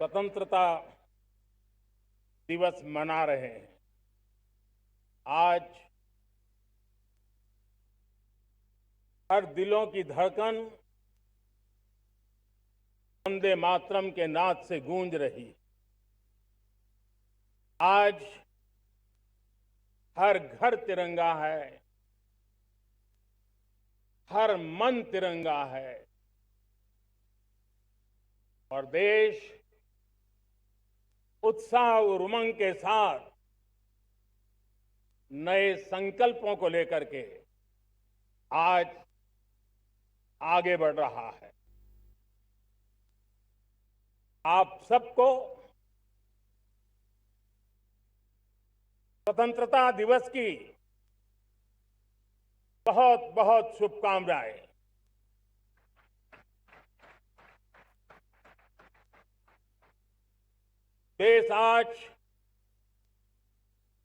स्वतंत्रता दिवस मना रहे हैं। आज हर दिलों की धड़कन वंदे मातरम के नाद से गूंज रही है। आज हर घर तिरंगा है, हर मन तिरंगा है और देश उत्साह और उमंग के साथ नए संकल्पों को लेकर के आज आगे बढ़ रहा है। आप सबको स्वतंत्रता दिवस की बहुत बहुत शुभकामनाएं। देश आज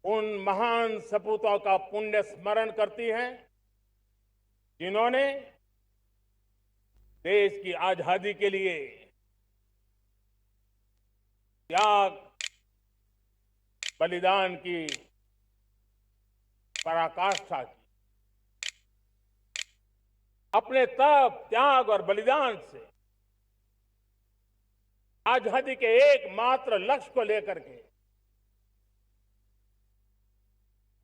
उन महान सपूतों का पुण्य स्मरण करती है जिन्होंने देश की आजादी के लिए त्याग बलिदान की पराकाष्ठा की। अपने तप त्याग और बलिदान से आजादी के एकमात्र लक्ष्य को लेकर के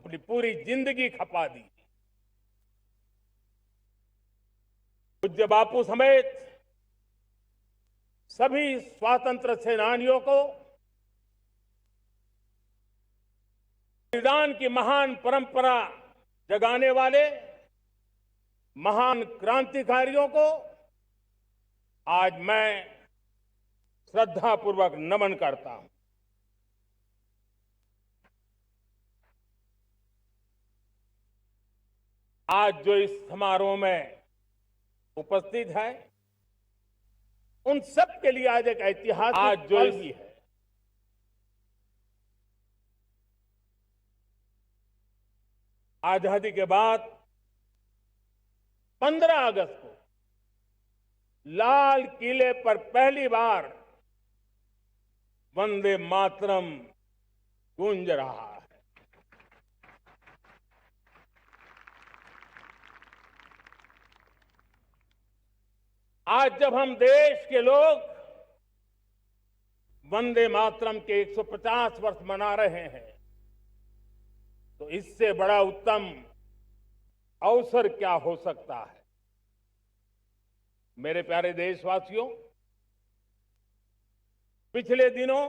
अपनी पूरी जिंदगी खपा दी। पूज्य बापू समेत सभी स्वातंत्र्य सेनानियों को बलिदान की महान परंपरा जगाने वाले महान क्रांतिकारियों को आज मैं श्रद्धापूर्वक नमन करता हूं। आज जो इस समारोह में उपस्थित है उन सब के लिए आज एक ऐतिहासिक आज जो भी है। आजादी के बाद 15 अगस्त को लाल किले पर पहली बार वंदे मातरम गूंज रहा है। आज जब हम देश के लोग वंदे मातरम के 150 वर्ष मना रहे हैं तो इससे बड़ा उत्तम अवसर क्या हो सकता है। मेरे प्यारे देशवासियों, पिछले दिनों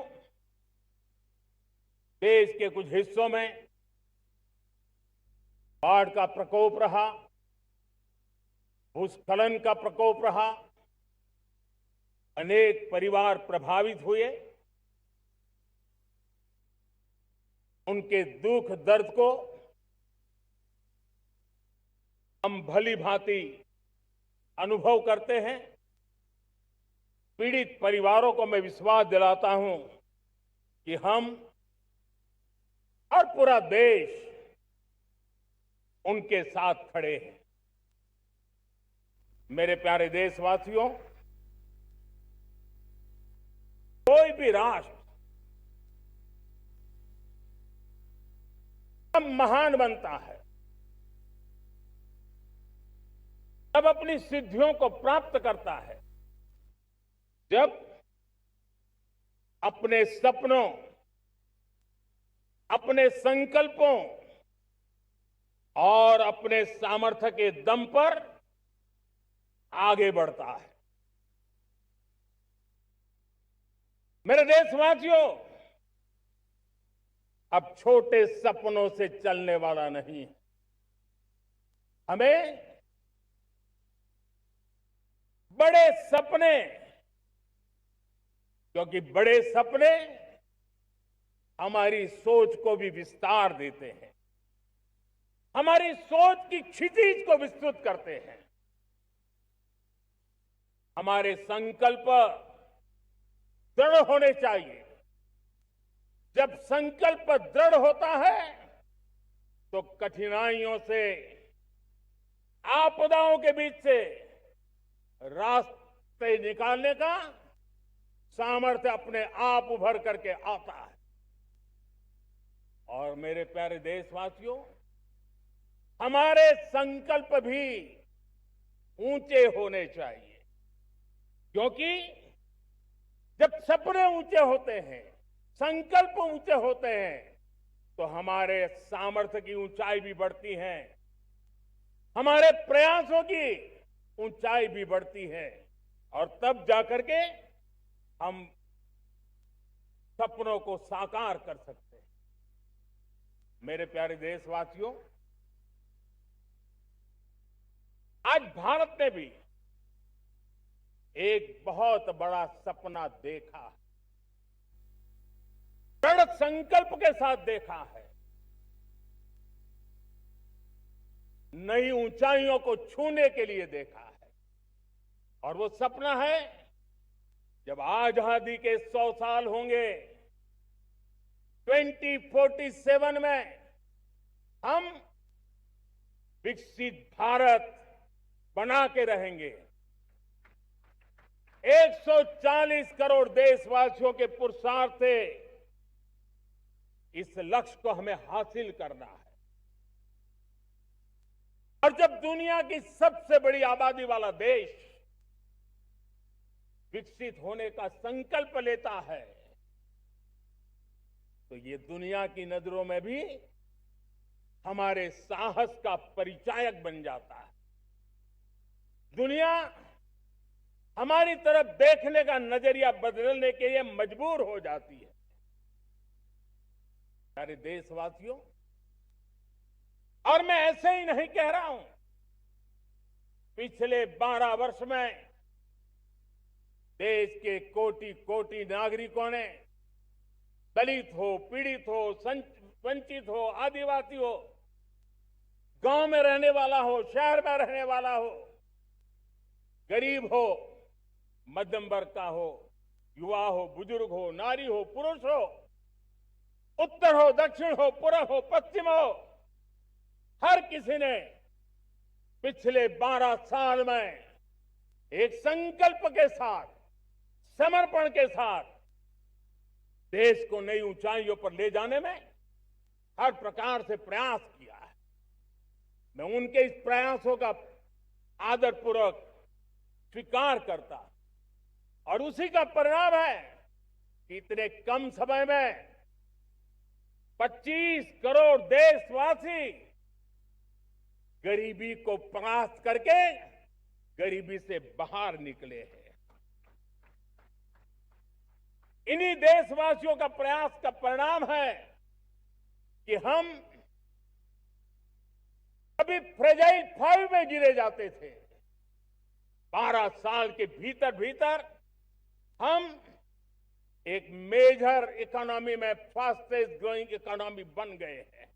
देश के कुछ हिस्सों में बाढ़ का प्रकोप रहा, भूस्खलन का प्रकोप रहा, अनेक परिवार प्रभावित हुए। उनके दुख दर्द को हम भली भांति अनुभव करते हैं। पीड़ित परिवारों को मैं विश्वास दिलाता हूं कि हम और पूरा देश उनके साथ खड़े हैं। मेरे प्यारे देशवासियों, कोई भी राष्ट्र तब महान बनता है तब अपनी सिद्धियों को प्राप्त करता है जब अपने सपनों, अपने संकल्पों और अपने सामर्थ्य के दम पर आगे बढ़ता है। मेरे देशवासियों, अब छोटे सपनों से चलने वाला नहीं है। हमें बड़े सपने, क्योंकि बड़े सपने हमारी सोच को भी विस्तार देते हैं, हमारी सोच की क्षितिज को विस्तृत करते हैं। हमारे संकल्प दृढ़ होने चाहिए। जब संकल्प दृढ़ होता है तो कठिनाइयों से, आपदाओं के बीच से रास्ते निकालने का सामर्थ्य अपने आप उभर करके आता है। और मेरे प्यारे देशवासियों, हमारे संकल्प भी ऊंचे होने चाहिए, क्योंकि जब सपने ऊंचे होते हैं, संकल्प ऊंचे होते हैं, तो हमारे सामर्थ्य की ऊंचाई भी बढ़ती है, हमारे प्रयासों की ऊंचाई भी बढ़ती है, और तब जाकर के हम सपनों को साकार कर सकते हैं। मेरे प्यारे देशवासियों, आज भारत ने भी एक बहुत बड़ा सपना देखा, दृढ़ संकल्प के साथ देखा है। नई ऊंचाइयों को छूने के लिए देखा है, और वो सपना है जब आजादी के 100 साल होंगे, 2047 में हम विकसित भारत बना के रहेंगे। 140 करोड़ देशवासियों के पुरुषार्थ से इस लक्ष्य को हमें हासिल करना है। और जब दुनिया की सबसे बड़ी आबादी वाला देश विकसित होने का संकल्प लेता है, तो ये दुनिया की नजरों में भी हमारे साहस का परिचायक बन जाता है। दुनिया हमारी तरफ देखने का नजरिया बदलने के लिए मजबूर हो जाती है। प्यारे देशवासियों, और मैं ऐसे ही नहीं कह रहा हूं, पिछले 12 वर्ष में देश के कोटि कोटि नागरिकों ने, दलित हो, पीड़ित हो, वंचित हो, आदिवासी हो, गांव में रहने वाला हो, शहर में रहने वाला हो, गरीब हो, मध्यम वर्ग का हो, युवा हो, बुजुर्ग हो, नारी हो, पुरुष हो, उत्तर हो, दक्षिण हो, पूर्व हो, पश्चिम हो, हर किसी ने पिछले 12 साल में एक संकल्प के साथ, समर्पण के साथ देश को नई ऊंचाइयों पर ले जाने में हर प्रकार से प्रयास किया है। मैं उनके इस प्रयासों का आदरपूर्वक स्वीकार करता, और उसी का परिणाम है कि इतने कम समय में 25 करोड़ देशवासी गरीबी को परास्त करके गरीबी से बाहर निकले हैं। इन्हीं देशवासियों का प्रयास का परिणाम है कि हम अभी फ्रेजाइल 5 में गिरे जाते थे। 12 साल के भीतर भीतर हम एक मेजर इकोनॉमी में फास्टेस्ट ग्रोइंग इकोनॉमी बन गए हैं।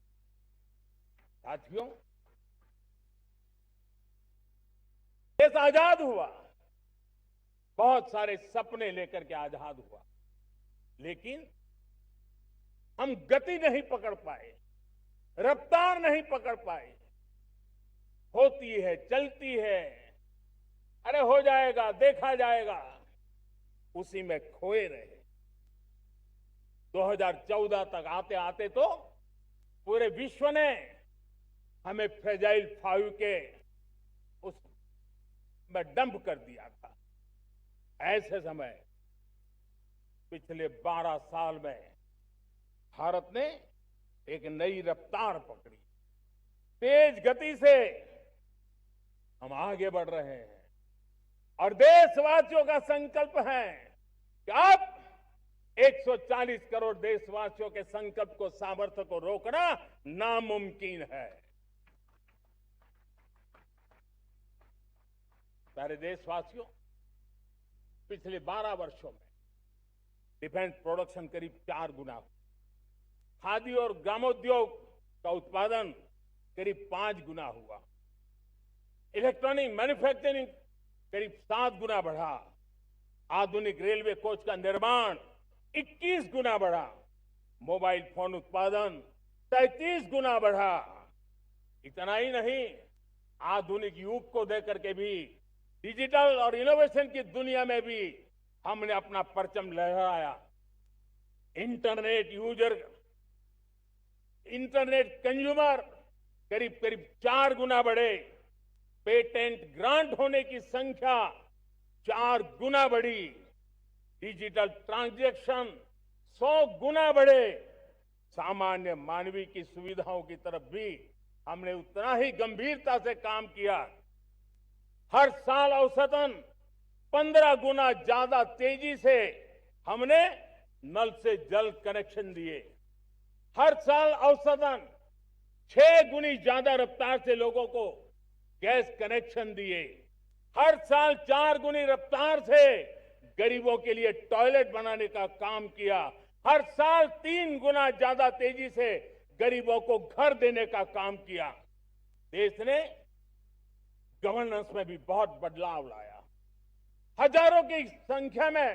साथियों, देश आजाद हुआ, बहुत सारे सपने लेकर के आजाद हुआ, लेकिन हम गति नहीं पकड़ पाए, रफ्तार नहीं पकड़ पाए। होती है, चलती है, अरे हो जाएगा, देखा जाएगा, उसी में खोए रहे। 2014 तक आते आते तो पूरे विश्व ने हमें फ्रेजाइल 5 के उस में डंप कर दिया था। ऐसे समय पिछले 12 साल में भारत ने एक नई रफ्तार पकड़ी, तेज गति से हम आगे बढ़ रहे हैं, और देशवासियों का संकल्प है कि अब 140 करोड़ देशवासियों के संकल्प को, सामर्थ्य को रोकना नामुमकिन है। प्यारे देशवासियों, पिछले 12 वर्षों में डिफेंस प्रोडक्शन करीब 4 गुना हुआ, खादी और ग्रामोद्योग का उत्पादन करीब 5 गुना हुआ, इलेक्ट्रॉनिक मैन्युफैक्चरिंग करीब 7 गुना बढ़ा, आधुनिक रेलवे कोच का निर्माण 21 गुना बढ़ा, मोबाइल फोन उत्पादन 33 गुना बढ़ा। इतना ही नहीं, आधुनिक युग को देकर के भी डिजिटल और इनोवेशन की दुनिया में भी हमने अपना परचम लहराया। इंटरनेट यूजर, इंटरनेट कंज्यूमर करीब करीब 4 गुना बढ़े। पेटेंट ग्रांट होने की संख्या 4 गुना बढ़ी। डिजिटल ट्रांजैक्शन 100 गुना बढ़े। सामान्य मानवीय की सुविधाओं की तरफ भी हमने उतना ही गंभीरता से काम किया। हर साल औसतन 15 गुना ज्यादा तेजी से हमने नल से जल कनेक्शन दिए। हर साल औसतन 6 गुनी ज्यादा रफ्तार से लोगों को गैस कनेक्शन दिए। हर साल 4 गुनी रफ्तार से गरीबों के लिए टॉयलेट बनाने का काम किया। हर साल 3 गुना ज्यादा तेजी से गरीबों को घर देने का काम किया। देश ने गवर्नेंस में भी बहुत बदलाव लाया। हजारों की संख्या में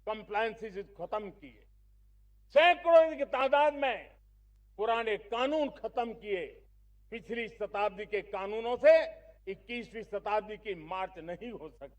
कंप्लायंसेस खत्म किए। सैकड़ों की तादाद में पुराने कानून खत्म किए। पिछली शताब्दी के कानूनों से 21वीं शताब्दी की मार्च नहीं हो सकती।